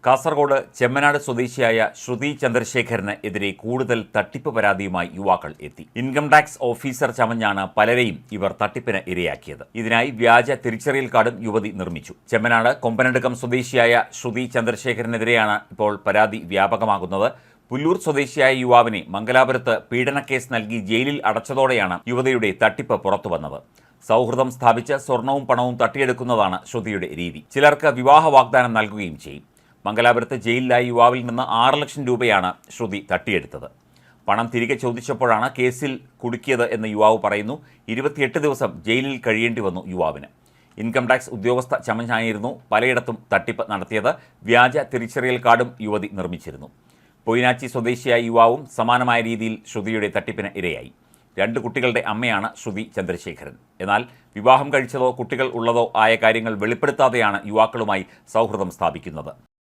കാസർഗോഡ് ചെമ്മനാട് സ്വദേശിയായ ശ്രുതി ചന്ദ്രശേഖരന് എതിരെ കൂടുതൽ തട്ടിപ്പ് പരാതിയുമായി യുവാക്കൾ എത്തി. ഇൻകം ടാക്സ് ഓഫീസർ ചമഞ്ഞാണ് പലരെയും ഇവർ തട്ടിപ്പിന് ഇരയാക്കിയത്. ഇതിനായി വ്യാജ തിരിച്ചറിയൽ കാർഡും യുവതി നിർമ്മിച്ചു. ചെമ്മനാട് കൊമ്പനടുക്കം സ്വദേശിയായ ശ്രുതി ചന്ദ്രശേഖരനെതിരെയാണ് ഇപ്പോൾ പരാതി വ്യാപകമാകുന്നത്. പുല്ലൂർ സ്വദേശിയായ യുവാവിനെ മംഗലാപുരത്ത് പീഡനക്കേസ് നൽകി ജയിലിൽ അടച്ചതോടെയാണ് യുവതിയുടെ തട്ടിപ്പ് പുറത്തുവന്നത്. സൗഹൃദം സ്ഥാപിച്ച് സ്വർണവും പണവും തട്ടിയെടുക്കുന്നതാണ് ശ്രുതിയുടെ രീതി. ചിലർക്ക് വിവാഹ വാഗ്ദാനം നൽകുകയും ചെയ്യും. മംഗലാപുരത്ത് ജയിലിലായ യുവാവിൽ നിന്ന് 6 ലക്ഷം രൂപയാണ് ശ്രുതി തട്ടിയെടുത്തത്. പണം തിരികെ ചോദിച്ചപ്പോഴാണ് കേസിൽ കുടുക്കിയത് എന്ന് യുവാവ് പറയുന്നു. 28 ദിവസം ജയിലിൽ കഴിയേണ്ടി വന്നു യുവാവിന്. ഇൻകം ടാക്സ് ഉദ്യോഗസ്ഥ ചമഞ്ഞായിരുന്നു പലയിടത്തും തട്ടിപ്പ് നടത്തിയത്. വ്യാജ തിരിച്ചറിയൽ കാർഡും യുവതി നിർമ്മിച്ചിരുന്നു. പൊയിനാച്ചി സ്വദേശിയായ യുവാവും സമാനമായ രീതിയിൽ ശ്രുതിയുടെ തട്ടിപ്പിന് ഇരയായി. 2 കുട്ടികളുടെ അമ്മയാണ് ശ്രുതി ചന്ദ്രശേഖരൻ. എന്നാൽ വിവാഹം കഴിച്ചതോ കുട്ടികൾ ഉള്ളതോ ആയ കാര്യങ്ങൾ വെളിപ്പെടുത്താതെയാണ് യുവാക്കളുമായി സൗഹൃദം സ്ഥാപിക്കുന്നത്.